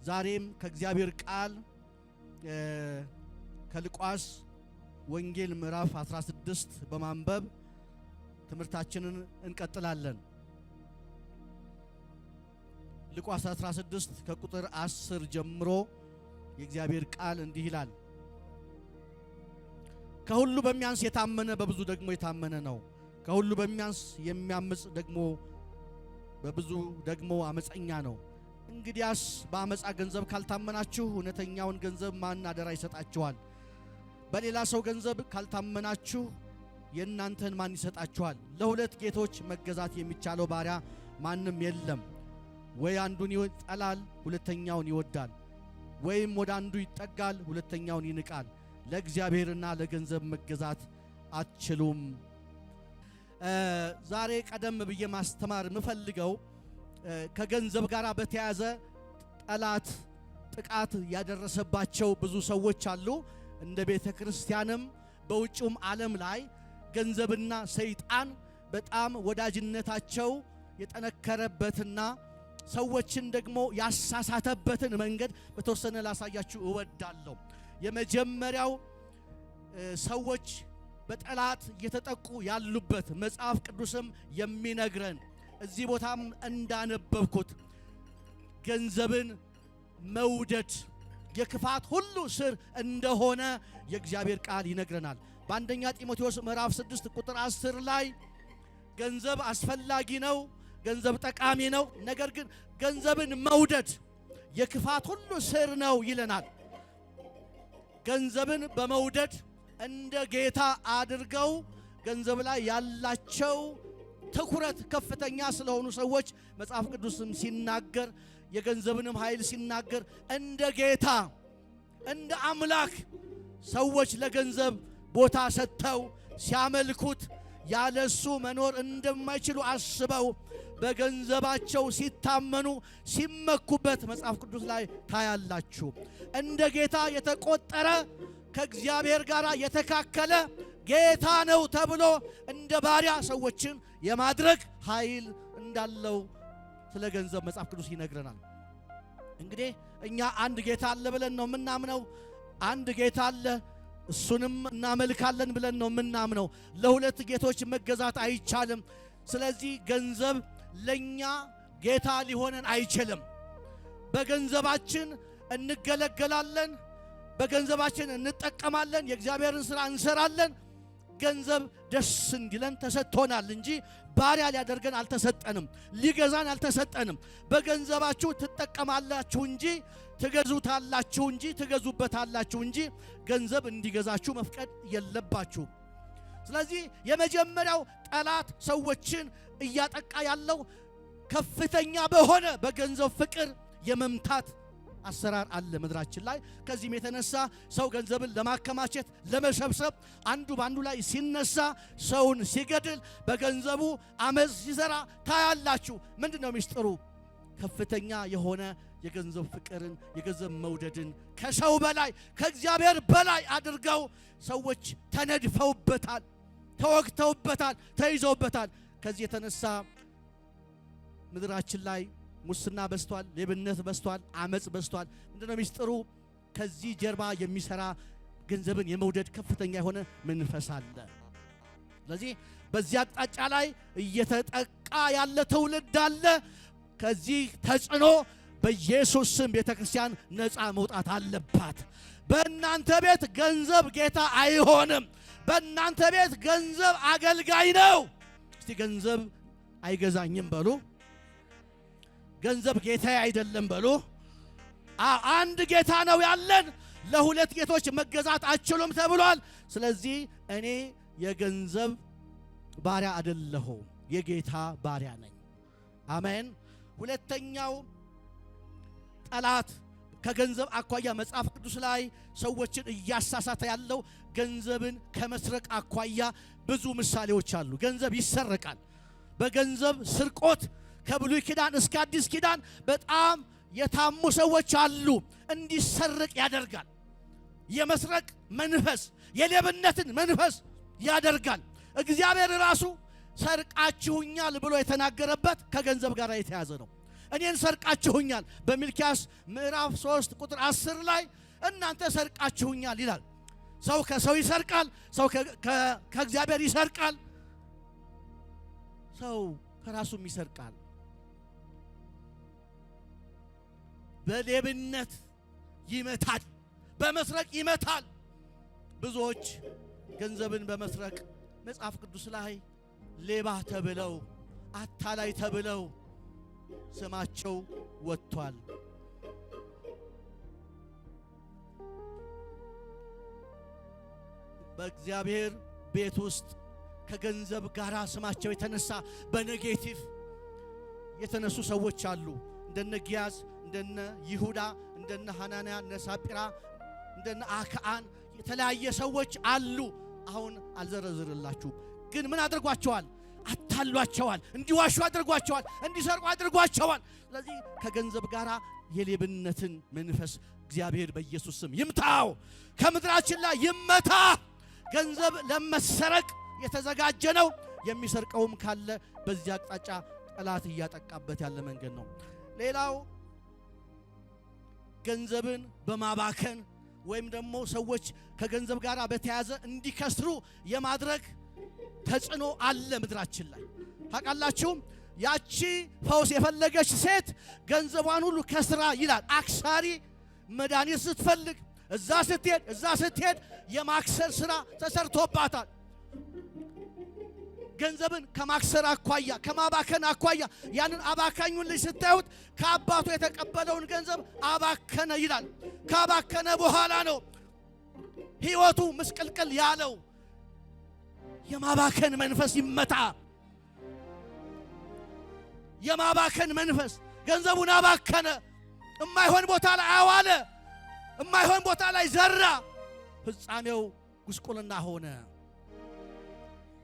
ዛሬም ከእግዚአብሔር ቃል ከሉቃስ ወንጌል ምዕራፍ 16 በማንበብ ትምህርታችንን እንቀጥላለን። ሉቃስ 16 ከቁጥር 10 ጀምሮ የእግዚአብሔር ቃል እንዲህ ይላል። ከሁሉ በሚያንስ የታመነ በብዙ ደግሞ የታመነ ነው። ከሁሉ በሚያንስ የሚያምጽ ደግሞ በብዙ ደግሞ አመፀኛ ነው። እንግዲያስ በአመፃ ገንዘብ ካልታመናችሁ እውነተኛውን ገንዘብ ማን አደራ ይሰጣችኋል? በሌላ ሰው ገንዘብ ካልታመናችሁ የእናንተን ማን ይሰጣችኋል? ለሁለት ጌቶች መገዛት የሚቻለው ባሪያ ማንም የለም። ወይ አንዱን ይጠላል ሁለተኛውን ይወዳል፣ ወይም ወደ አንዱ ይጠጋል ሁለተኛውን ይንቃል። ለእግዚአብሔርና ለገንዘብ መገዛት አትችሉም። ዛሬ ቀደም ብዬ ማስተማር ምፈልገው ከገንዘብ ጋር በተያያዘ ጠላት ጥቃት ያደረሰባቸው ብዙ ሰዎች አሉ። እንደ ቤተ ክርስቲያንም በውጭም ዓለም ላይ ገንዘብና ሰይጣን በጣም ወዳጅነታቸው የጠነከረበትና ሰዎችን ደግሞ ያሳሳተበትን መንገድ በተወሰነ ላሳያችሁ እወዳለሁ። የመጀመሪያው ሰዎች በጠላት እየተጠቁ ያሉበት መጽሐፍ ቅዱስም የሚነግረን እዚህ ቦታም እንዳነበብኩት ገንዘብን መውደድ የክፋት ሁሉ ስር እንደሆነ የእግዚአብሔር ቃል ይነግረናል። በአንደኛ ጢሞቴዎስ ምዕራፍ 6 ቁጥር 10 ላይ ገንዘብ አስፈላጊ ነው፣ ገንዘብ ጠቃሚ ነው፣ ነገር ግን ገንዘብን መውደድ የክፋት ሁሉ ስር ነው ይለናል። ገንዘብን በመውደድ እንደ ጌታ አድርገው ገንዘብ ላይ ያላቸው ትኩረት ከፍተኛ ስለሆኑ ሰዎች መጽሐፍ ቅዱስም ሲናገር የገንዘብንም ኃይል ሲናገር እንደ ጌታ እንደ አምላክ ሰዎች ለገንዘብ ቦታ ሰጥተው ሲያመልኩት ያለሱ መኖር እንደማይችሉ አስበው በገንዘባቸው ሲታመኑ ሲመኩበት መጽሐፍ ቅዱስ ላይ ታያላችሁ። እንደ ጌታ የተቆጠረ ከእግዚአብሔር ጋር የተካከለ ጌታ ነው ተብሎ እንደ ባሪያ ሰዎችን የማድረግ ኃይል እንዳለው ስለ ገንዘብ መጽሐፍ ቅዱስ ይነግረናል። እንግዲህ እኛ አንድ ጌታ አለ ብለን ነው የምናምነው። አንድ ጌታ አለ እሱንም እናመልካለን ብለን ነው የምናምነው። ለሁለት ጌቶች መገዛት አይቻልም። ስለዚህ ገንዘብ ለኛ ጌታ ሊሆነን አይችልም። በገንዘባችን እንገለገላለን፣ በገንዘባችን እንጠቀማለን፣ የእግዚአብሔርን ሥራ እንሰራለን። ገንዘብ ደስ እንዲለን ተሰጥቶናል እንጂ ባሪያ ሊያደርገን አልተሰጠንም፣ ሊገዛን አልተሰጠንም። በገንዘባችሁ ትጠቀማላችሁ እንጂ ትገዙታላችሁ እንጂ ትገዙበታላችሁ እንጂ ገንዘብ እንዲገዛችሁ መፍቀድ የለባችሁ። ስለዚህ የመጀመሪያው ጠላት ሰዎችን እያጠቃ ያለው ከፍተኛ በሆነ በገንዘብ ፍቅር የመምታት አሰራር አለ ምድራችን ላይ። ከዚህም የተነሳ ሰው ገንዘብን ለማከማቸት ለመሰብሰብ አንዱ ባንዱ ላይ ሲነሳ ሰውን ሲገድል በገንዘቡ አመፅ ሲሰራ ታያላችሁ። ምንድነው ሚስጥሩ? ከፍተኛ የሆነ የገንዘብ ፍቅርን የገንዘብ መውደድን ከሰው በላይ ከእግዚአብሔር በላይ አድርገው ሰዎች ተነድፈውበታል፣ ተወግተውበታል፣ ተይዘውበታል። ከዚህ የተነሳ ምድራችን ላይ ሙስና በስቷል፣ ሌብነት በስቷል፣ አመጽ በስቷል። ምንድነው ሚስጥሩ? ከዚህ ጀርባ የሚሰራ ገንዘብን የመውደድ ከፍተኛ የሆነ መንፈስ አለ። ስለዚህ በዚህ አቅጣጫ ላይ እየተጠቃ ያለ ትውልድ አለ። ከዚህ ተጽዕኖ በኢየሱስ ስም ቤተክርስቲያን ነፃ መውጣት አለባት። በእናንተ ቤት ገንዘብ ጌታ አይሆንም። በእናንተ ቤት ገንዘብ አገልጋይ ነው። እስቲ ገንዘብ አይገዛኝም በሉ። ገንዘብ ጌታዬ አይደለም በሉ። አንድ ጌታ ነው ያለን። ለሁለት ጌቶች መገዛት አትችሉም ተብሏል። ስለዚህ እኔ የገንዘብ ባሪያ አይደለሁም፣ የጌታ ባሪያ ነኝ። አሜን። ሁለተኛው ጠላት ከገንዘብ አኳያ መጽሐፍ ቅዱስ ላይ ሰዎችን እያሳሳተ ያለው ገንዘብን ከመስረቅ አኳያ ብዙ ምሳሌዎች አሉ። ገንዘብ ይሰረቃል። በገንዘብ ስርቆት ከብሉይ ኪዳን እስከ አዲስ ኪዳን በጣም የታሙ ሰዎች አሉ። እንዲሰርቅ ያደርጋል። የመስረቅ መንፈስ፣ የሌብነትን መንፈስ ያደርጋል። እግዚአብሔር ራሱ ሰርቃችሁኛል ብሎ የተናገረበት ከገንዘብ ጋር የተያዘ ነው። እኔን ሰርቃችሁኛል በሚልክያስ ምዕራፍ 3 ቁጥር 10 ላይ እናንተ ሰርቃችሁኛል ይላል። ሰው ከሰው ይሰርቃል፣ ሰው ከእግዚአብሔር ይሰርቃል፣ ሰው ከራሱም ይሰርቃል። በሌብነት ይመታል፣ በመስረቅ ይመታል። ብዙዎች ገንዘብን በመስረቅ መጽሐፍ ቅዱስ ላይ ሌባ ተብለው አታላይ ተብለው ስማቸው ወጥቷል። በእግዚአብሔር ቤት ውስጥ ከገንዘብ ጋር ስማቸው የተነሳ በኔጌቲቭ የተነሱ ሰዎች አሉ። እንደነ ጊያዝ፣ እንደነ ይሁዳ፣ እንደነ ሐናንያ፣ እንደነ ሳጲራ፣ እንደነ አክዓን የተለያየ ሰዎች አሉ። አሁን አልዘረዝርላችሁም። ግን ምን አድርጓቸዋል? አታሏቸዋል፣ እንዲዋሹ አድርጓቸዋል፣ እንዲሰርቁ አድርጓቸዋል። ስለዚህ ከገንዘብ ጋር የሌብነትን መንፈስ እግዚአብሔር በኢየሱስ ስም ይምታው፣ ከምድራችን ላይ ይመታ። ገንዘብ ለመሰረቅ የተዘጋጀ ነው። የሚሰርቀውም ካለ በዚህ አቅጣጫ ጠላት እያጠቃበት ያለ መንገድ ነው። ሌላው ገንዘብን በማባከን ወይም ደግሞ ሰዎች ከገንዘብ ጋር በተያያዘ እንዲከስሩ የማድረግ ተጽዕኖ አለ ምድራችን ላይ። ታውቃላችሁ፣ ያቺ ፈውስ የፈለገች ሴት ገንዘቧን ሁሉ ከስራ ይላል። አክሳሪ መድኃኒት ስትፈልግ እዛ ስትሄድ የማክሰር ስራ ተሰርቶባታል። ገንዘብን ከማክሰር አኳያ ከማባከን አኳያ ያንን አባካኙን ልጅ ስታዩት ከአባቱ የተቀበለውን ገንዘብ አባከነ ይላል። ካባከነ በኋላ ነው ሕይወቱ ምስቅልቅል ያለው። የማባከን መንፈስ ይመታ። የማባከን መንፈስ ገንዘቡን አባከነ፣ እማይሆን ቦታ ላይ አዋለ፣ እማይሆን ቦታ ላይ ዘራ። ፍጻሜው ጉስቁልና ሆነ።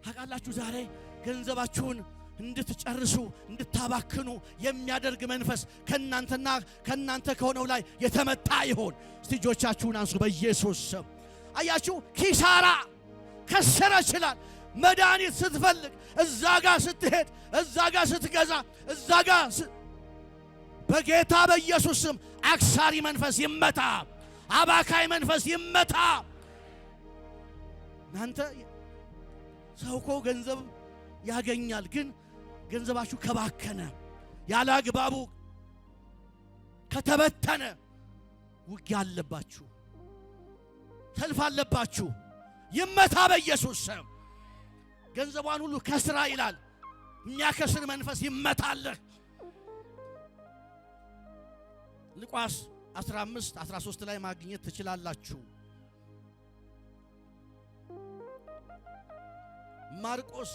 ታውቃላችሁ፣ ዛሬ ገንዘባችሁን እንድትጨርሱ እንድታባክኑ የሚያደርግ መንፈስ ከናንተ ከሆነው ላይ የተመታ ይሆን። እስቲ እጆቻችሁን አንሱ በኢየሱስ ስም። አያችሁ፣ ኪሳራ ከሰረ ይችላል። መድኃኒት ስትፈልግ እዛ ጋር ስትሄድ፣ እዛ ጋር ስትገዛ፣ እዛ ጋር በጌታ በኢየሱስ ስም አክሳሪ መንፈስ ይመታ፣ አባካይ መንፈስ ይመታ። እናንተ ሰው እኮ ገንዘብ ያገኛል፣ ግን ገንዘባችሁ ከባከነ ያለ አግባቡ ከተበተነ ውጊያ አለባችሁ፣ ሰልፍ አለባችሁ። ይመታ በኢየሱስ ስም። ገንዘቧን ሁሉ ከስራ ይላል። የሚያከስር መንፈስ ይመታልህ። ሉቃስ 15:13 ላይ ማግኘት ትችላላችሁ። ማርቆስ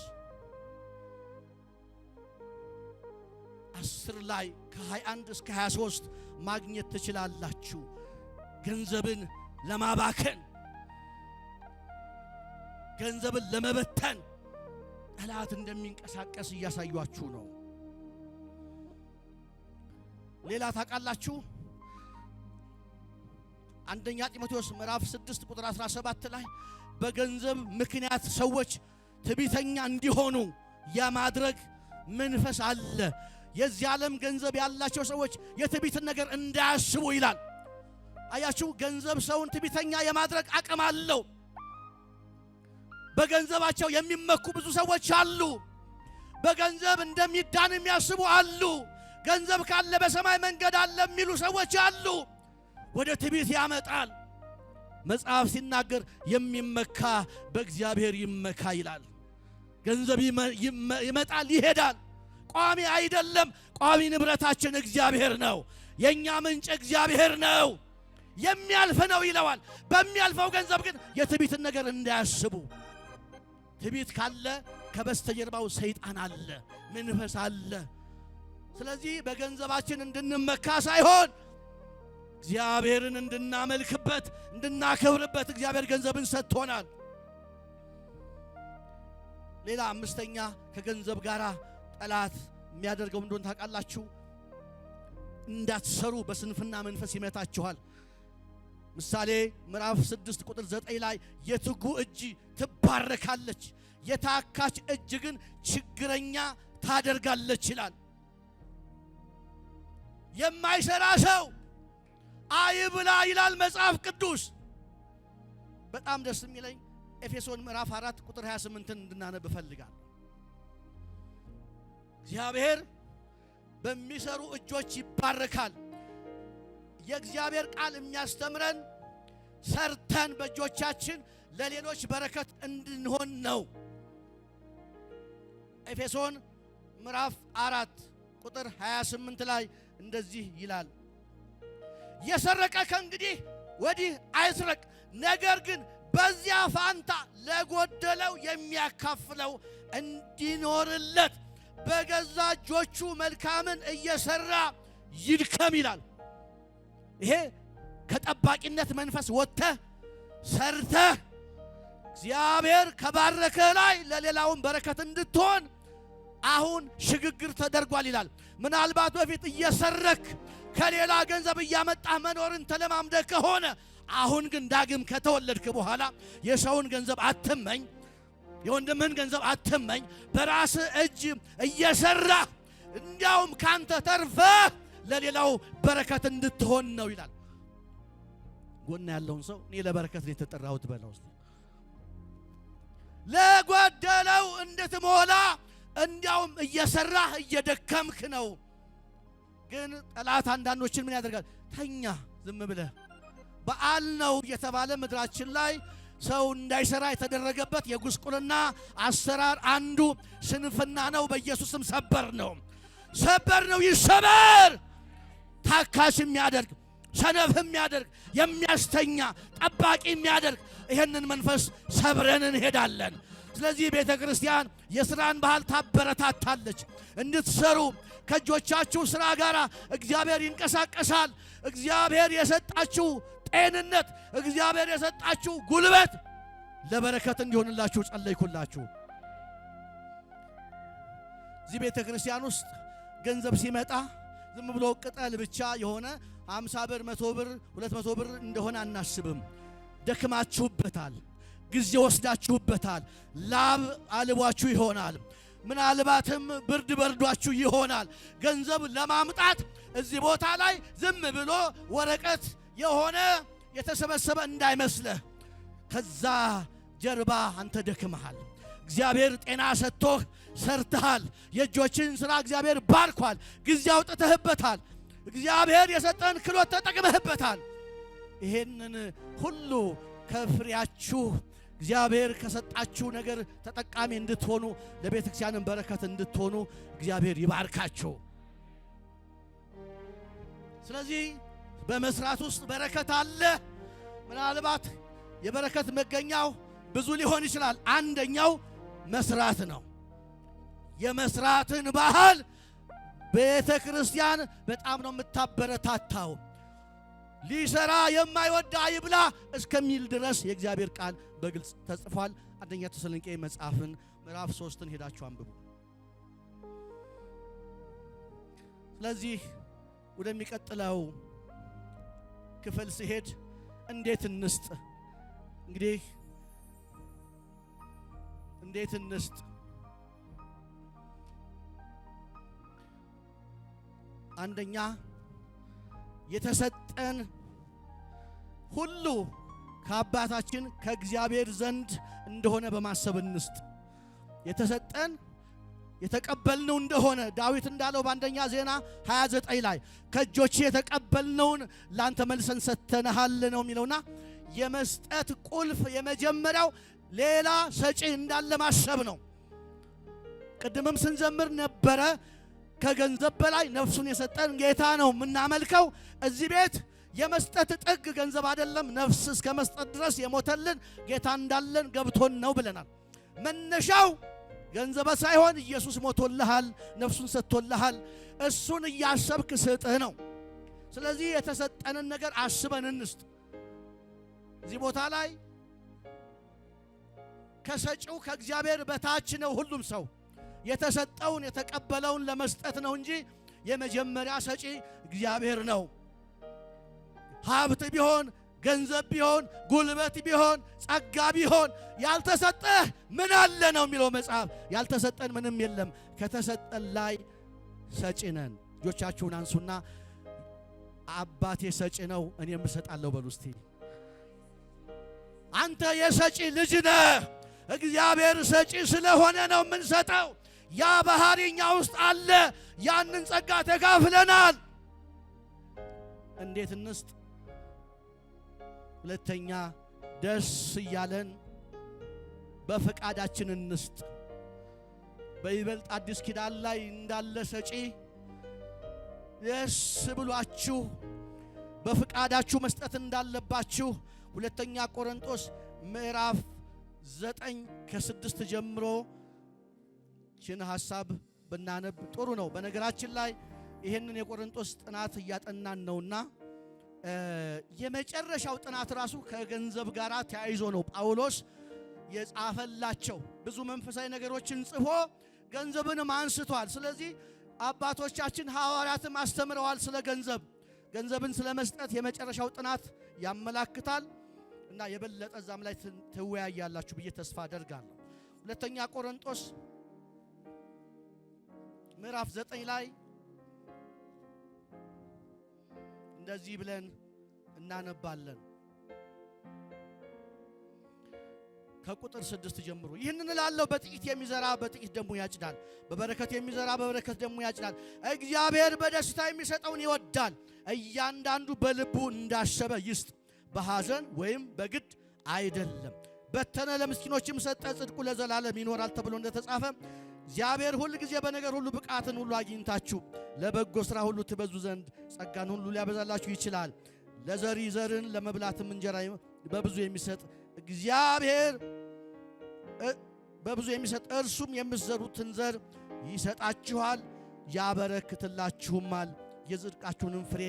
10 ላይ ከ21 እስከ 23 ማግኘት ትችላላችሁ። ገንዘብን ለማባከን ገንዘብን ለመበተን ጠላት እንደሚንቀሳቀስ እያሳያችሁ ነው። ሌላ ታውቃላችሁ፣ አንደኛ ጢሞቴዎስ ምዕራፍ 6 ቁጥር 17 ላይ በገንዘብ ምክንያት ሰዎች ትዕቢተኛ እንዲሆኑ የማድረግ መንፈስ አለ። የዚህ ዓለም ገንዘብ ያላቸው ሰዎች የትዕቢትን ነገር እንዳያስቡ ይላል። አያችሁ፣ ገንዘብ ሰውን ትዕቢተኛ የማድረግ አቅም አለው። በገንዘባቸው የሚመኩ ብዙ ሰዎች አሉ። በገንዘብ እንደሚዳን የሚያስቡ አሉ። ገንዘብ ካለ በሰማይ መንገድ አለ የሚሉ ሰዎች አሉ። ወደ ትዕቢት ያመጣል። መጽሐፍ ሲናገር የሚመካ በእግዚአብሔር ይመካ ይላል። ገንዘብ ይመጣል ይሄዳል፣ ቋሚ አይደለም። ቋሚ ንብረታችን እግዚአብሔር ነው። የኛ ምንጭ እግዚአብሔር ነው። የሚያልፍ ነው ይለዋል። በሚያልፈው ገንዘብ ግን የትዕቢትን ነገር እንዳያስቡ። ትዕቢት ካለ ከበስተጀርባው ሰይጣን አለ፣ መንፈስ አለ። ስለዚህ በገንዘባችን እንድንመካ ሳይሆን እግዚአብሔርን እንድናመልክበት እንድናከብርበት እግዚአብሔር ገንዘብን ሰጥቶናል። ሌላ አምስተኛ ከገንዘብ ጋር ጠላት የሚያደርገው እንደሆነ ታውቃላችሁ፣ እንዳትሰሩ በስንፍና መንፈስ ይመታችኋል። ምሳሌ ምዕራፍ 6 ቁጥር 9 ላይ የትጉ እጅ ትባረካለች፣ የታካች እጅ ግን ችግረኛ ታደርጋለች ይላል። የማይሰራ ሰው አይብላ ይላል መጽሐፍ ቅዱስ። በጣም ደስ የሚለኝ ኤፌሶን ምዕራፍ 4 ቁጥር 28ን እንድናነብ እፈልጋለሁ። እግዚአብሔር በሚሰሩ እጆች ይባረካል። የእግዚአብሔር ቃል የሚያስተምረን ሰርተን በእጆቻችን ለሌሎች በረከት እንድንሆን ነው። ኤፌሶን ምዕራፍ 4 ቁጥር 28 ላይ እንደዚህ ይላል፣ የሰረቀ ከእንግዲህ ወዲህ አይስረቅ፣ ነገር ግን በዚያ ፋንታ ለጎደለው የሚያካፍለው እንዲኖርለት በገዛ እጆቹ መልካምን እየሰራ ይድከም ይላል። ይሄ ከጠባቂነት መንፈስ ወጥተህ ሰርተህ እግዚአብሔር ከባረከህ ላይ ለሌላውን በረከት እንድትሆን አሁን ሽግግር ተደርጓል ይላል። ምናልባት በፊት እየሰረክ ከሌላ ገንዘብ እያመጣህ መኖርን ተለማምደህ ከሆነ አሁን ግን ዳግም ከተወለድክ በኋላ የሰውን ገንዘብ አትመኝ፣ የወንድምህን ገንዘብ አትመኝ። በራስህ እጅ እየሰራህ እንዲያውም ካንተ ተርፈህ ለሌላው በረከት እንድትሆን ነው ይላል። ጎና ያለውን ሰው እኔ ለበረከት ነው የተጠራሁት በለው። ለጓደለው እንድትሞላ እንዲያውም እየሰራህ እየደከምክ ነው። ግን ጠላት አንዳንዶችን ምን ያደርጋል? ተኛ ዝም ብለህ በዓል ነው የተባለ ምድራችን ላይ ሰው እንዳይሰራ የተደረገበት የጉስቁልና አሰራር አንዱ ስንፍና ነው። በኢየሱስም ሰበር ነው፣ ሰበር ነው፣ ይሰበር። ታካሽ የሚያደርግ ሰነፍ የሚያደርግ የሚያስተኛ ጠባቂ የሚያደርግ ይሄንን መንፈስ ሰብረን እንሄዳለን። ስለዚህ ቤተ ክርስቲያን የሥራን ባህል ታበረታታለች። እንድትሰሩ ከእጆቻችሁ ሥራ ጋር እግዚአብሔር ይንቀሳቀሳል። እግዚአብሔር የሰጣችሁ ጤንነት፣ እግዚአብሔር የሰጣችሁ ጉልበት ለበረከት እንዲሆንላችሁ ጸለይኩላችሁ። እዚህ ቤተ ክርስቲያን ውስጥ ገንዘብ ሲመጣ ዝም ብሎ ቅጠል ብቻ የሆነ 50 ብር 100 ብር 200 ብር እንደሆነ አናስብም። ደክማችሁበታል፣ ጊዜ ወስዳችሁበታል፣ ላብ አልቧችሁ ይሆናል፣ ምናልባትም ብርድ በርዷችሁ ይሆናል። ገንዘብ ለማምጣት እዚህ ቦታ ላይ ዝም ብሎ ወረቀት የሆነ የተሰበሰበ እንዳይመስልህ። ከዛ ጀርባ አንተ ደክመሃል። እግዚአብሔር ጤና ሰጥቶህ ሰርተሃል። የእጆችን ሥራ እግዚአብሔር ባርኳል። ጊዜ አውጥተህበታል። እግዚአብሔር የሰጠን ክሎት ተጠቅመህበታል። ይሄንን ሁሉ ከፍሬያችሁ እግዚአብሔር ከሰጣችሁ ነገር ተጠቃሚ እንድትሆኑ ለቤተ ክርስቲያንን በረከት እንድትሆኑ እግዚአብሔር ይባርካችሁ። ስለዚህ በመስራት ውስጥ በረከት አለ። ምናልባት የበረከት መገኛው ብዙ ሊሆን ይችላል። አንደኛው መስራት ነው። የመስራትን ባህል ቤተ ክርስቲያን በጣም ነው የምታበረታታው። ሊሰራ የማይወድ አይብላ እስከሚል ድረስ የእግዚአብሔር ቃል በግልጽ ተጽፏል። አንደኛ ተሰሎንቄ መጽሐፍን ምዕራፍ 3ን ሄዳችሁ አንብቡ። ስለዚህ ወደሚቀጥለው ክፍል ሲሄድ እንዴት እንስጥ? እንግዲህ እንዴት እንስጥ? አንደኛ የተሰጠን ሁሉ ከአባታችን ከእግዚአብሔር ዘንድ እንደሆነ በማሰብ እንስጥ። የተሰጠን የተቀበልነው እንደሆነ ዳዊት እንዳለው በአንደኛ ዜና 29 ላይ ከእጆቼ የተቀበልነውን ላንተ መልሰን ሰጥተንሃል ነው የሚለውና የመስጠት ቁልፍ የመጀመሪያው ሌላ ሰጪ እንዳለ ማሰብ ነው። ቅድምም ስንዘምር ነበረ ከገንዘብ በላይ ነፍሱን የሰጠን ጌታ ነው የምናመልከው። እዚህ ቤት የመስጠት ጥግ ገንዘብ አይደለም፣ ነፍስ እስከ መስጠት ድረስ የሞተልን ጌታ እንዳለን ገብቶን ነው ብለናል። መነሻው ገንዘብ ሳይሆን ኢየሱስ ሞቶልሃል፣ ነፍሱን ሰጥቶልሃል። እሱን እያሰብክ ስጥህ ነው። ስለዚህ የተሰጠንን ነገር አስበን እንስጥ። እዚህ ቦታ ላይ ከሰጪው ከእግዚአብሔር በታች ነው ሁሉም ሰው። የተሰጠውን የተቀበለውን ለመስጠት ነው እንጂ የመጀመሪያ ሰጪ እግዚአብሔር ነው። ሀብት ቢሆን ገንዘብ ቢሆን ጉልበት ቢሆን ጸጋ ቢሆን ያልተሰጠህ ምን አለ ነው የሚለው መጽሐፍ። ያልተሰጠን ምንም የለም። ከተሰጠን ላይ ሰጪ ነን። እጆቻችሁን አንሱና አባቴ ሰጪ ነው እኔም እሰጣለሁ በሉ እስቲ። አንተ የሰጪ ልጅ ነህ። እግዚአብሔር ሰጪ ስለሆነ ነው የምንሰጠው። ያ ባህሪኛ ውስጥ አለ። ያንን ጸጋ ተካፍለናል። እንዴት እንስጥ? ሁለተኛ ደስ እያለን በፈቃዳችን እንስጥ። በይበልጥ አዲስ ኪዳን ላይ እንዳለ ሰጪ ደስ ብሏችሁ በፈቃዳችሁ መስጠት እንዳለባችሁ ሁለተኛ ቆሮንቶስ ምዕራፍ 9 ከ6 ጀምሮ ችን ሐሳብ ብናነብ ጥሩ ነው። በነገራችን ላይ ይሄንን የቆሮንቶስ ጥናት እያጠናን ነውና የመጨረሻው ጥናት ራሱ ከገንዘብ ጋር ተያይዞ ነው ጳውሎስ የጻፈላቸው። ብዙ መንፈሳዊ ነገሮችን ጽፎ ገንዘብንም አንስቷል። ስለዚህ አባቶቻችን ሐዋርያትም አስተምረዋል ስለ ገንዘብን ስለ መስጠት የመጨረሻው ጥናት ያመላክታል እና የበለጠ ዛም ላይ ትወያያላችሁ ብዬ ተስፋ አደርጋለሁ። ሁለተኛ ቆሮንቶስ ምዕራፍ 9 ላይ እንደዚህ ብለን እናነባለን። ከቁጥር 6 ጀምሮ ይህንን እላለሁ፣ በጥቂት የሚዘራ በጥቂት ደግሞ ያጭዳል፣ በበረከት የሚዘራ በበረከት ደግሞ ያጭዳል። እግዚአብሔር በደስታ የሚሰጠውን ይወዳል። እያንዳንዱ በልቡ እንዳሰበ ይስጥ፣ በሐዘን ወይም በግድ አይደለም። በተነ ለምስኪኖችም ሰጠ፣ ጽድቁ ለዘላለም ይኖራል ተብሎ እንደተጻፈ እግዚአብሔር ሁል ጊዜ በነገር ሁሉ ብቃትን ሁሉ አግኝታችሁ ለበጎ ሥራ ሁሉ ትበዙ ዘንድ ጸጋን ሁሉ ሊያበዛላችሁ ይችላል። ለዘሪ ዘርን ለመብላትም እንጀራ በብዙ የሚሰጥ እግዚአብሔር በብዙ የሚሰጥ እርሱም የምትዘሩትን ዘር ይሰጣችኋል፣ ያበረክትላችሁማል፣ የጽድቃችሁንም ፍሬ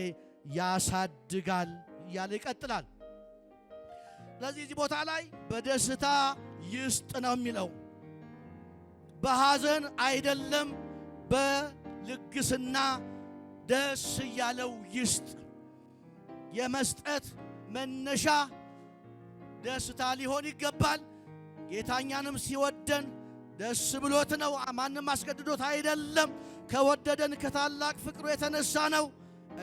ያሳድጋል እያለ ይቀጥላል። ስለዚህ እዚህ ቦታ ላይ በደስታ ይስጥ ነው የሚለው። በሐዘን አይደለም፣ በልግስና ደስ እያለው ይስጥ። የመስጠት መነሻ ደስታ ሊሆን ይገባል። ጌታኛንም ሲወደን ደስ ብሎት ነው፣ ማንም አስገድዶት አይደለም። ከወደደን ከታላቅ ፍቅሩ የተነሳ ነው።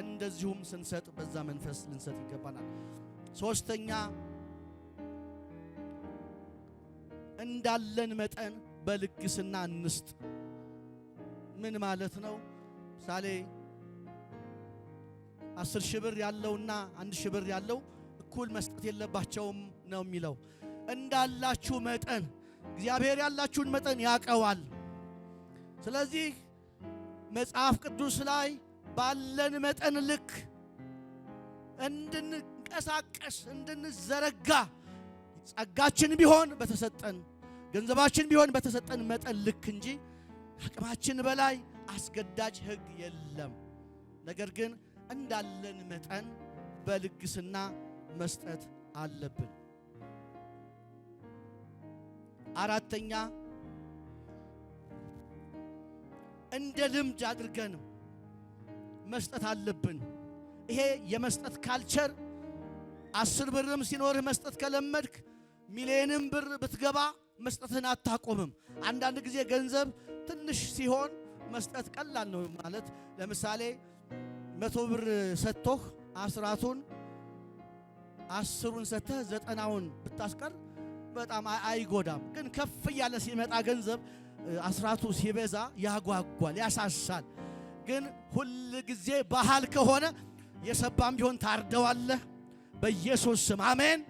እንደዚሁም ስንሰጥ በዛ መንፈስ ልንሰጥ ይገባናል። ሶስተኛ እንዳለን መጠን በልግስና እንስጥ። ምን ማለት ነው? ምሳሌ 10 ሺህ ብር ያለውና 1 ሺህ ብር ያለው እኩል መስጠት የለባቸውም ነው የሚለው። እንዳላችሁ መጠን እግዚአብሔር ያላችሁን መጠን ያቀዋል። ስለዚህ መጽሐፍ ቅዱስ ላይ ባለን መጠን ልክ እንድንቀሳቀስ እንድንዘረጋ ጸጋችን ቢሆን በተሰጠን ገንዘባችን ቢሆን በተሰጠን መጠን ልክ እንጂ አቅማችን በላይ አስገዳጅ ሕግ የለም። ነገር ግን እንዳለን መጠን በልግስና መስጠት አለብን። አራተኛ እንደ ልምድ አድርገን መስጠት አለብን። ይሄ የመስጠት ካልቸር 10 ብርም ሲኖርህ መስጠት ከለመድክ ሚሊዮንም ብር ብትገባ መስጠትን አታቆምም። አንዳንድ ጊዜ ገንዘብ ትንሽ ሲሆን መስጠት ቀላል ነው ማለት ለምሳሌ 100 ብር ሰጥቶህ አስራቱን 10ሩን ሰጥተህ 90ውን ብታስቀር በጣም አይጎዳም። ግን ከፍ እያለ ሲመጣ ገንዘብ አስራቱ ሲበዛ ያጓጓል፣ ያሳሳል። ግን ሁል ጊዜ ባህል ከሆነ የሰባም ቢሆን ታርደዋለህ በኢየሱስ ስም አሜን።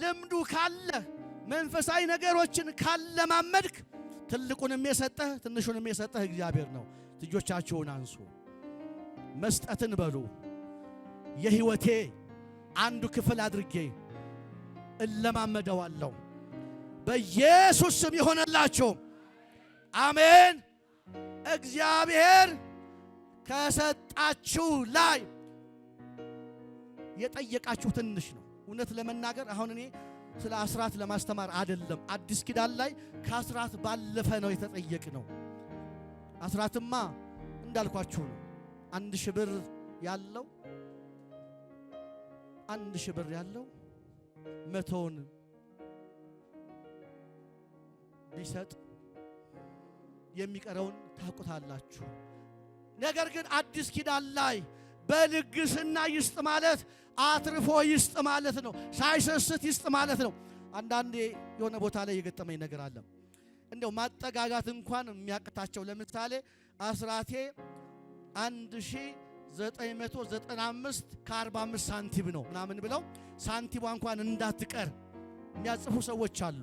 ልምዱ ካለ መንፈሳዊ ነገሮችን ካለማመድክ ትልቁንም የሰጠህ ትንሹንም የሰጠህ እግዚአብሔር ነው። እጆቻችሁን አንሱ፣ መስጠትን በሉ። የሕይወቴ አንዱ ክፍል አድርጌ እለማመደዋለሁ። በኢየሱስ ስም ይሆነላችሁ አሜን። እግዚአብሔር ከሰጣችሁ ላይ የጠየቃችሁ ትንሽ ነው። እውነት ለመናገር አሁን እኔ ስለ አስራት ለማስተማር አይደለም። አዲስ ኪዳን ላይ ከአስራት ባለፈ ነው የተጠየቅነው። አስራትማ እንዳልኳችሁ ነው። 1 ሺህ ብር ያለው 1,000 ብር ያለው 100ውን ቢሰጥ የሚቀረውን ታውቁታላችሁ። ነገር ግን አዲስ ኪዳን ላይ በልግስና ይስጥ ማለት አትርፎ ይስጥ ማለት ነው። ሳይሰስት ይስጥ ማለት ነው። አንዳንዴ የሆነ ቦታ ላይ የገጠመኝ ነገር አለ። እንደው ማጠጋጋት እንኳን የሚያቅታቸው ለምሳሌ አስራቴ 1995 ከ45 ሳንቲም ነው ምናምን ብለው ሳንቲሟ እንኳን እንዳትቀር የሚያጽፉ ሰዎች አሉ።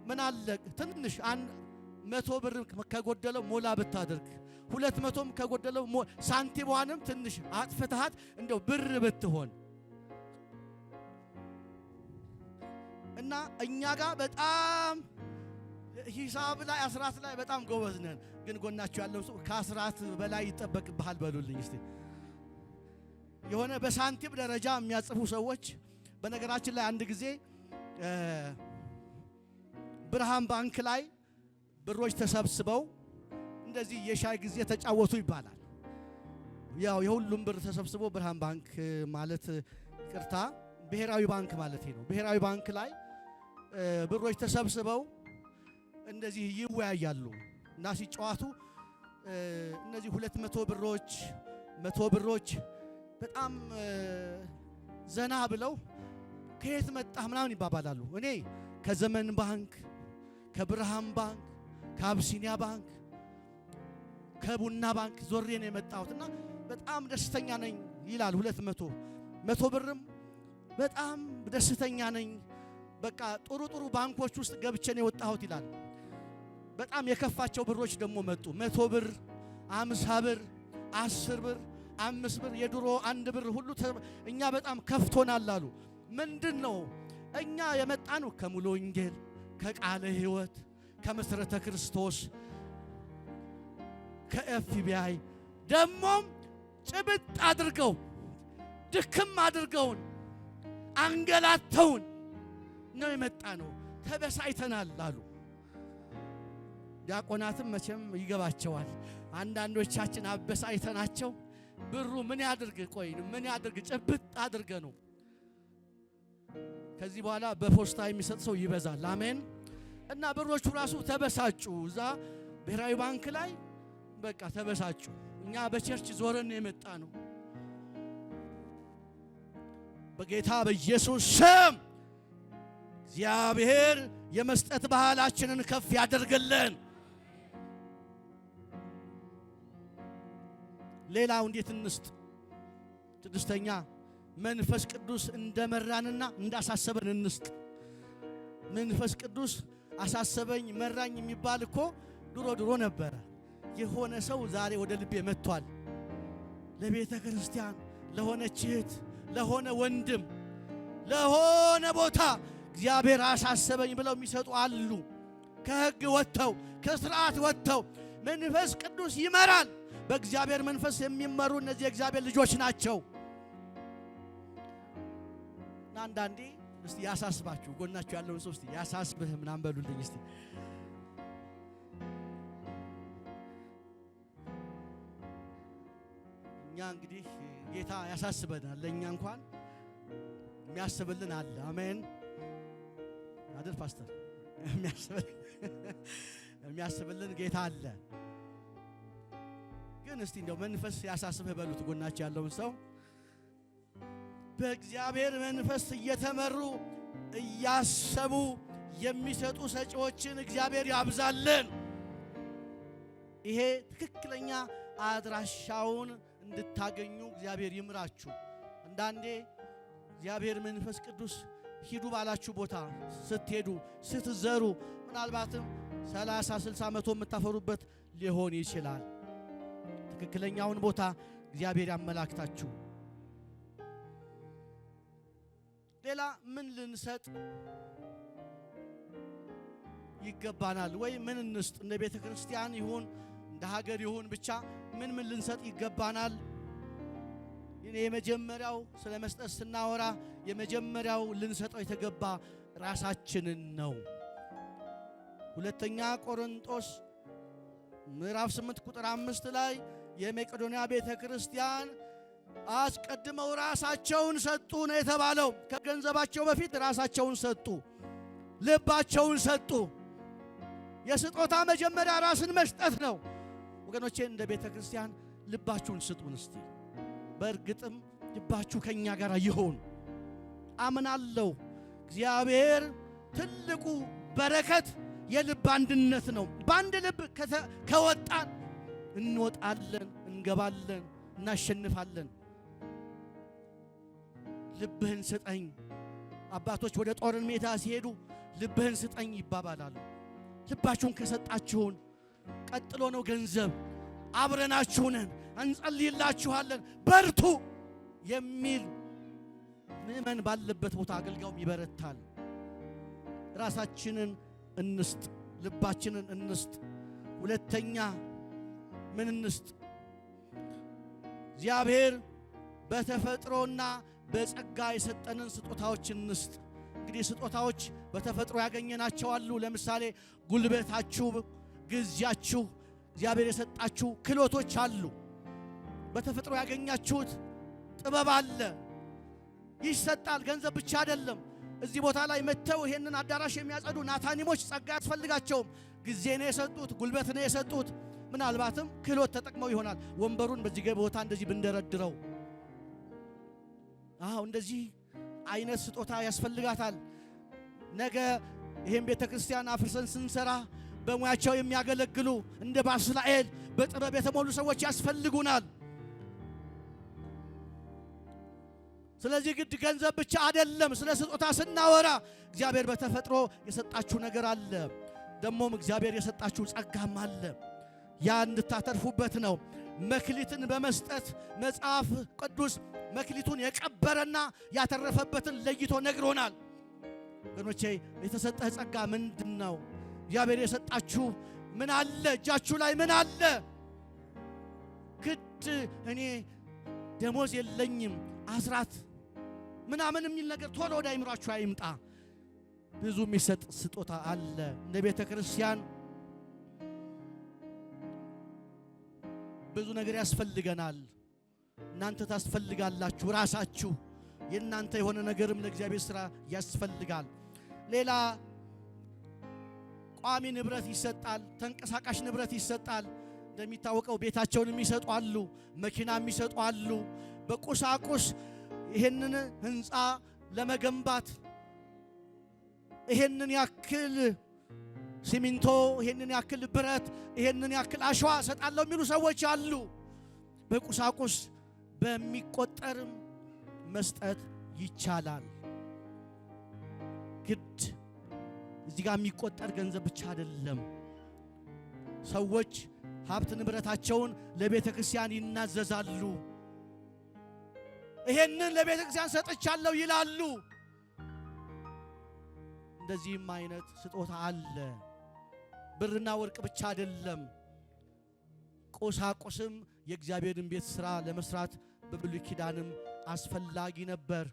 ምን አለ ትንሽ 100 ብር ከጎደለው ሞላ ብታደርግ 200ም ከጎደለው ሳንቲሟንም ትንሽ አጥፍተሃት እንደው ብር ብትሆን እና እኛ ጋር በጣም ሂሳብ ላይ አስራት ላይ በጣም ጎበዝ ነን። ግን ጎናችሁ ያለው ሰው ከአስራት በላይ ይጠበቅብሃል በሉልኝ እስቲ። የሆነ በሳንቲም ደረጃ የሚያጽፉ ሰዎች በነገራችን ላይ አንድ ጊዜ ብርሃን ባንክ ላይ ብሮች ተሰብስበው እንደዚህ የሻይ ጊዜ ተጫወቱ ይባላል። ያው የሁሉም ብር ተሰብስቦ ብርሃን ባንክ ማለት ይቅርታ ብሔራዊ ባንክ ማለት ነው። ብሔራዊ ባንክ ላይ ብሮች ተሰብስበው እንደዚህ ይወያያሉ እና ሲጫወቱ እነዚህ 200 ብሮች 100 ብሮች በጣም ዘና ብለው ከየት መጣህ ምናምን ይባባላሉ። እኔ ከዘመን ባንክ፣ ከብርሃን ባንክ፣ ከአብሲኒያ ባንክ፣ ከቡና ባንክ ዞሬ ነው የመጣሁትና በጣም ደስተኛ ነኝ ይላል። 100 ብርም በጣም ደስተኛ ነኝ፣ በቃ ጥሩ ባንኮች ውስጥ ገብቼ ነው የወጣሁት ይላል። በጣም የከፋቸው ብሮች ደግሞ መጡ። 100 ብር፣ 50 ብር፣ 10 ብር፣ 5 ብር፣ የድሮ 1 ብር ሁሉ እኛ በጣም ከፍቶናል አሉ። ምንድነው? እኛ የመጣነው ከሙሉ ወንጌል፣ ከቃለ ሕይወት፣ ከመሰረተ ክርስቶስ፣ ከኤፍቢአይ ደሞም ጭብጥ አድርገው ድክም አድርገውን አንገላተውን ነው የመጣነው። ተበሳይተናል አሉ። ዲያቆናትም መቼም ይገባቸዋል። አንዳንዶቻችን አበሳይተናቸው ብሩ ምን ያድርግ ቆይ ምን ያድርግ ጭብጥ አድርገ ነው። ከዚህ በኋላ በፖስታ የሚሰጥ ሰው ይበዛል። አሜን። እና ብሮቹ ራሱ ተበሳጩ። እዛ ብሔራዊ ባንክ ላይ በቃ ተበሳጩ። እኛ በቸርች ዞረን የመጣ ነው። በጌታ በኢየሱስ ስም እግዚአብሔር የመስጠት ባህላችንን ከፍ ያደርግልን። ሌላው እንዴት እንስጥ? ስድስተኛ መንፈስ ቅዱስ እንደመራንና እንዳሳሰበን እንስጥ። መንፈስ ቅዱስ አሳሰበኝ መራኝ የሚባል እኮ ድሮ ነበረ። የሆነ ሰው ዛሬ ወደ ልቤ መጥቷል። ለቤተ ክርስቲያን፣ ለሆነች እህት፣ ለሆነ ወንድም፣ ለሆነ ቦታ እግዚአብሔር አሳሰበኝ ብለው የሚሰጡ አሉ። ከሕግ ወጥተው ከሥርዓት ወጥተው መንፈስ ቅዱስ ይመራል። በእግዚአብሔር መንፈስ የሚመሩ እነዚህ የእግዚአብሔር ልጆች ናቸው። እና አንዳንዴ እስቲ ያሳስባችሁ፣ ጎናችሁ ያለውን ሰው እስቲ ያሳስብህ ምናምን በሉልኝ እስቲ። እኛ እንግዲህ ጌታ ያሳስበናል። ለእኛ እንኳን የሚያስብልን አለ። አሜን አይደል ፓስተር? የሚያስብልን ጌታ አለ። ግን እስቲ እንደው መንፈስ ያሳስብህ በሉት ጎናችሁ ያለውን ሰው። በእግዚአብሔር መንፈስ እየተመሩ እያሰቡ የሚሰጡ ሰጪዎችን እግዚአብሔር ያብዛልን። ይሄ ትክክለኛ አድራሻውን እንድታገኙ እግዚአብሔር ይምራችሁ። አንዳንዴ እግዚአብሔር መንፈስ ቅዱስ ሂዱ ባላችሁ ቦታ ስትሄዱ ስትዘሩ ምናልባትም 30 60 100 የምታፈሩበት ሊሆን ይችላል። ትክክለኛውን ቦታ እግዚአብሔር ያመላክታችሁ። ሌላ ምን ልንሰጥ ይገባናል? ወይ ምን እንስጥ? እንደ ቤተ ክርስቲያን ይሁን እንደ ሀገር ይሁን ብቻ ምን ልንሰጥ ይገባናል? የመጀመሪያው ስለ መስጠት ስናወራ የመጀመሪያው ልንሰጠው የተገባ ራሳችንን ነው። ሁለተኛ ቆሮንቶስ ምዕራፍ 8 ቁጥር 5 ላይ የመቄዶንያ ቤተ ክርስቲያን አስቀድመው ራሳቸውን ሰጡ ነው የተባለው። ከገንዘባቸው በፊት ራሳቸውን ሰጡ፣ ልባቸውን ሰጡ። የስጦታ መጀመሪያ ራስን መስጠት ነው። ወገኖቼ እንደ ቤተ ክርስቲያን ልባችሁን ስጡን እስቲ። በእርግጥም ልባችሁ ከኛ ጋር ይሁን። አምናለሁ እግዚአብሔር ትልቁ በረከት የልብ አንድነት ነው። በአንድ ልብ ከወጣን እንወጣለን፣ እንገባለን፣ እናሸንፋለን። ልብህን ስጠኝ። አባቶች ወደ ጦር ሜዳ ሲሄዱ ልብህን ስጠኝ ይባባላሉ። ልባችሁን ከሰጣችሁን ቀጥሎ ነው ገንዘብ። አብረናችሁ ነን፣ እንጸልይላችኋለን፣ በርቱ የሚል ምእመን ባለበት ቦታ አገልጋዩም ይበረታል። ራሳችንን እንስጥ፣ ልባችንን እንስጥ። ሁለተኛ ምን እንስጥ? እግዚአብሔር በተፈጥሮና በጸጋ የሰጠንን ስጦታዎች እንስጥ። እንግዲህ ስጦታዎች በተፈጥሮ ያገኘናቸው አሉ። ለምሳሌ ጉልበታችሁ፣ ጊዜያችሁ፣ እግዚአብሔር የሰጣችሁ ክህሎቶች አሉ። በተፈጥሮ ያገኛችሁት ጥበብ አለ፣ ይሰጣል። ገንዘብ ብቻ አይደለም። እዚህ ቦታ ላይ መጥተው ይሄንን አዳራሽ የሚያጸዱ ናታኒሞች ጸጋ ያስፈልጋቸውም። ጊዜ ነው የሰጡት፣ ጉልበት ነው የሰጡት። ምናልባትም ክህሎት ተጠቅመው ይሆናል። ወንበሩን በዚህ ቦታ እንደዚህ ብንደረድረው፣ እንደዚህ አይነት ስጦታ ያስፈልጋታል። ነገ ይሄን ቤተ ክርስቲያን አፍርሰን ስንሰራ በሙያቸው የሚያገለግሉ እንደ ባስላኤል በጥበብ የተሞሉ ሰዎች ያስፈልጉናል። ስለዚህ ግድ ገንዘብ ብቻ አይደለም። ስለ ስጦታ ስናወራ እግዚአብሔር በተፈጥሮ የሰጣችሁ ነገር አለ፣ ደሞም እግዚአብሔር የሰጣችሁ ጸጋም አለ። ያ እንድታተርፉበት ነው። መክሊትን በመስጠት መጽሐፍ ቅዱስ መክሊቱን የቀበረና ያተረፈበትን ለይቶ ነግሮናል። ወገኖቼ የተሰጠህ ጸጋ ምንድነው? እግዚአብሔር የሰጣችሁ ምን አለ? እጃችሁ ላይ ምን አለ? ግድ እኔ ደሞዝ የለኝም አስራት ምናምን የሚል ነገር ቶሎ ወደ አይምሯችሁ አይምጣ። ብዙ የሚሰጥ ስጦታ አለ። እንደ ቤተ ክርስቲያን ብዙ ነገር ያስፈልገናል። እናንተ ታስፈልጋላችሁ። ራሳችሁ የእናንተ የሆነ ነገርም ለእግዚአብሔር ሥራ ያስፈልጋል። ሌላ ቋሚ ንብረት ይሰጣል፣ ተንቀሳቃሽ ንብረት ይሰጣል። እንደሚታወቀው ቤታቸውን የሚሰጡ አሉ፣ መኪና የሚሰጡ አሉ። በቁሳቁስ ይሄንን ህንፃ ለመገንባት ይሄንን ያክል ሲሚንቶ፣ ይሄንን ያክል ብረት፣ ይሄንን ያክል አሸዋ ሰጣለሁ የሚሉ ሰዎች አሉ። በቁሳቁስ በሚቆጠርም መስጠት ይቻላል። ግድ እዚህ ጋር የሚቆጠር ገንዘብ ብቻ አይደለም። ሰዎች ሀብት ንብረታቸውን ለቤተ ክርስቲያን ይናዘዛሉ። ይሄንን ለቤተ ክርስቲያን ሰጥቻለሁ ይላሉ። እንደዚህም አይነት ስጦታ አለ። ብርና ወርቅ ብቻ አይደለም። ቁሳቁስም የእግዚአብሔርን ቤት ሥራ ለመስራት በብሉይ ኪዳንም አስፈላጊ ነበር።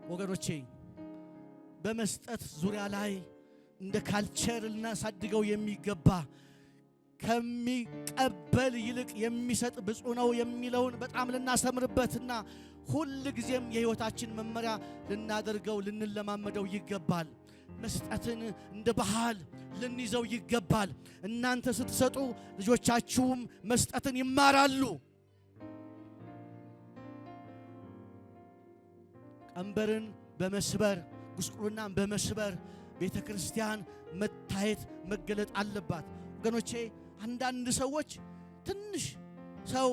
ወገኖቼ በመስጠት ዙሪያ ላይ እንደ ካልቸር ልናሳድገው የሚገባ ከሚቀበል ይልቅ የሚሰጥ ብፁዕ ነው የሚለውን በጣም ልናስተምርበትና ሁል ጊዜም የሕይወታችን መመሪያ ልናደርገው ልንለማመደው ይገባል። መስጠትን እንደ ባህል ልንይዘው ይገባል። እናንተ ስትሰጡ ልጆቻችሁም መስጠትን ይማራሉ። ቀንበርን በመስበር ጉስቁልናን በመስበር ቤተ ክርስቲያን መታየት መገለጥ አለባት። ወገኖቼ አንዳንድ ሰዎች ትንሽ ሰው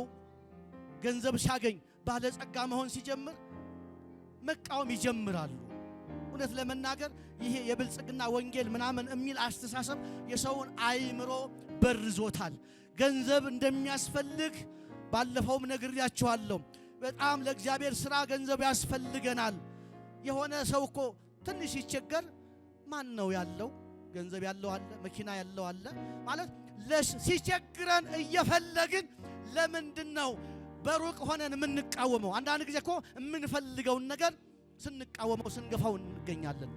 ገንዘብ ሲያገኝ ባለጸጋ መሆን ሲጀምር መቃወም ይጀምራሉ። እውነት ለመናገር ይሄ የብልጽግና ወንጌል ምናምን የሚል አስተሳሰብ የሰውን አይምሮ በርዞታል። ገንዘብ እንደሚያስፈልግ ባለፈውም ነግሬያችኋለሁ። በጣም ለእግዚአብሔር ሥራ ገንዘብ ያስፈልገናል። የሆነ ሰው እኮ ትንሽ ሲቸገር ማን ነው ያለው? ገንዘብ ያለው አለ፣ መኪና ያለው አለ ማለት ሲቸግረን እየፈለግን ለምንድን ነው በሩቅ ሆነን የምንቃወመው? አንዳንድ ጊዜ እኮ የምንፈልገውን ነገር ስንቃወመው ስንገፋው እንገኛለን።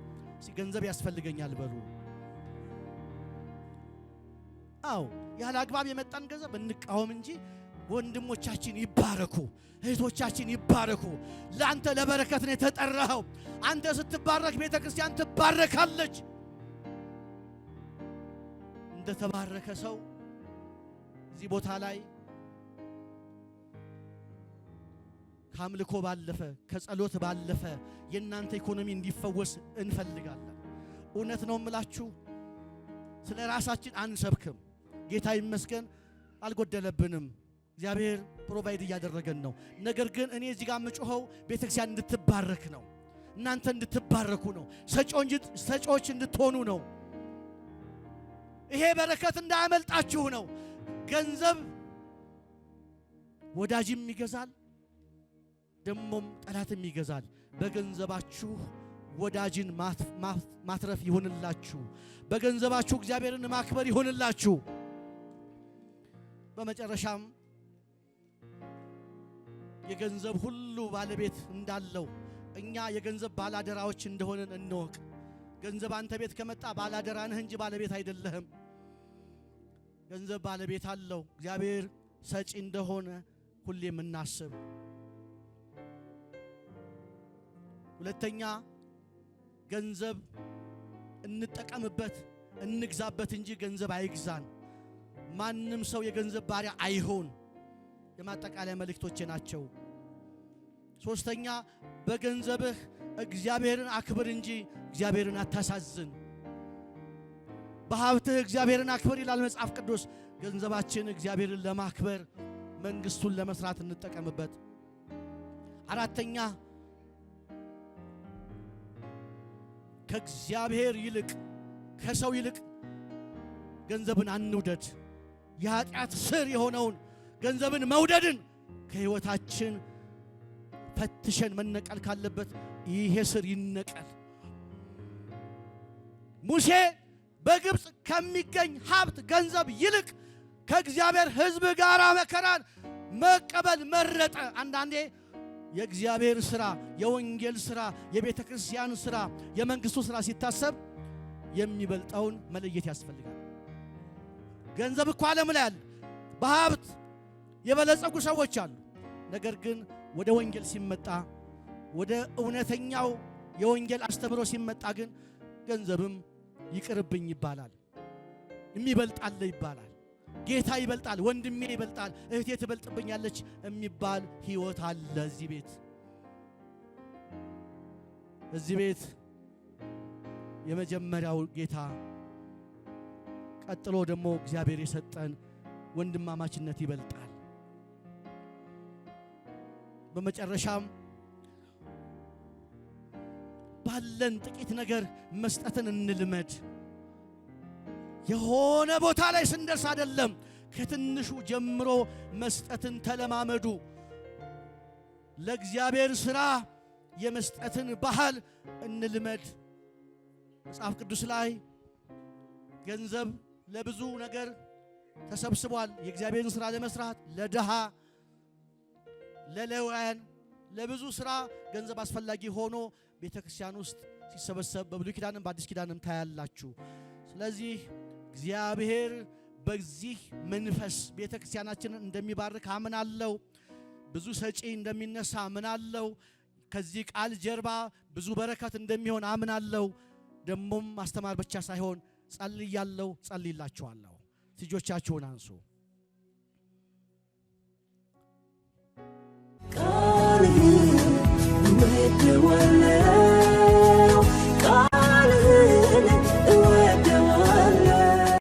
ገንዘብ ያስፈልገኛል በሉ። አዎ ያለ አግባብ የመጣን ገንዘብ እንቃወም እንጂ ወንድሞቻችን ይባረኩ፣ እህቶቻችን ይባረኩ። ለአንተ ለበረከት ነው የተጠራኸው። አንተ ስትባረክ ቤተክርስቲያን ትባረካለች። እንደተባረከ ሰው እዚህ ቦታ ላይ ከአምልኮ ባለፈ ከጸሎት ባለፈ የእናንተ ኢኮኖሚ እንዲፈወስ እንፈልጋለን። እውነት ነው የምላችሁ፣ ስለ ራሳችን አንሰብክም። ጌታ ይመስገን አልጎደለብንም። እግዚአብሔር ፕሮቫይድ እያደረገን ነው። ነገር ግን እኔ እዚህ ጋር የምጮኸው ቤተክርስቲያን እንድትባረክ ነው። እናንተ እንድትባረኩ ነው። ሰጪዎች እንድትሆኑ ነው። ይሄ በረከት እንዳያመልጣችሁ ነው። ገንዘብ ወዳጅም ይገዛል፣ ደሞም ጠላትም ይገዛል። በገንዘባችሁ ወዳጅን ማትረፍ ይሁንላችሁ። በገንዘባችሁ እግዚአብሔርን ማክበር ይሁንላችሁ። በመጨረሻም የገንዘብ ሁሉ ባለቤት እንዳለው እኛ የገንዘብ ባላደራዎች እንደሆነን እንወቅ። ገንዘብ አንተ ቤት ከመጣ ባላደራ ነህ እንጂ ባለቤት አይደለህም። ገንዘብ ባለቤት አለው። እግዚአብሔር ሰጪ እንደሆነ ሁሌም እናስብ። ሁለተኛ ገንዘብ እንጠቀምበት፣ እንግዛበት እንጂ ገንዘብ አይግዛን። ማንም ሰው የገንዘብ ባሪያ አይሆን። የማጠቃለያ መልእክቶቼ ናቸው። ሶስተኛ በገንዘብህ እግዚአብሔርን አክብር እንጂ እግዚአብሔርን አታሳዝን። በሀብትህ እግዚአብሔርን አክብር ይላል መጽሐፍ ቅዱስ። ገንዘባችን እግዚአብሔርን ለማክበር መንግስቱን ለመስራት እንጠቀምበት። አራተኛ ከእግዚአብሔር ይልቅ ከሰው ይልቅ ገንዘብን አንውደድ። የኃጢአት ስር የሆነውን ገንዘብን መውደድን ከህይወታችን ፈትሸን መነቀል ካለበት ይሄ ስር ይነቀል። ሙሴ በግብፅ ከሚገኝ ሀብት ገንዘብ ይልቅ ከእግዚአብሔር ሕዝብ ጋር መከራን መቀበል መረጠ። አንዳንዴ የእግዚአብሔር ሥራ፣ የወንጌል ሥራ፣ የቤተ ክርስቲያን ሥራ፣ የመንግስቱ ሥራ ሲታሰብ የሚበልጠውን መለየት ያስፈልጋል። ገንዘብ እኮ ዓለም ላይ አለ። በሀብት የበለጸጉ ሰዎች አሉ። ነገር ግን ወደ ወንጌል ሲመጣ፣ ወደ እውነተኛው የወንጌል አስተምሮ ሲመጣ ግን ገንዘብም ይቅርብኝ ይባላል። የሚበልጣል ይባላል። ጌታ ይበልጣል፣ ወንድሜ ይበልጣል፣ እህቴ ትበልጥብኛለች የሚባል ህይወት አለ እዚህ ቤት የመጀመሪያው ጌታ፣ ቀጥሎ ደግሞ እግዚአብሔር የሰጠን ወንድማማችነት ይበልጣል። በመጨረሻም ባለን ጥቂት ነገር መስጠትን እንልመድ። የሆነ ቦታ ላይ ስንደርስ አይደለም፣ ከትንሹ ጀምሮ መስጠትን ተለማመዱ። ለእግዚአብሔር ሥራ የመስጠትን ባህል እንልመድ። መጽሐፍ ቅዱስ ላይ ገንዘብ ለብዙ ነገር ተሰብስቧል። የእግዚአብሔርን ሥራ ለመስራት ለድሃ፣ ለሌዋውያን፣ ለብዙ ሥራ ገንዘብ አስፈላጊ ሆኖ ቤተ ክርስቲያን ውስጥ ሲሰበሰብ በብሉይ ኪዳንም በአዲስ ኪዳንም ታያላችሁ። ስለዚህ እግዚአብሔር በዚህ መንፈስ ቤተ ክርስቲያናችንን እንደሚባርክ አምናለሁ። ብዙ ሰጪ እንደሚነሳ አምናለሁ። ከዚህ ቃል ጀርባ ብዙ በረከት እንደሚሆን አምናለሁ። ደሞም ማስተማር ብቻ ሳይሆን ጸልያለሁ፣ ጸልይላችኋለሁ። እጆቻችሁን አንሱ።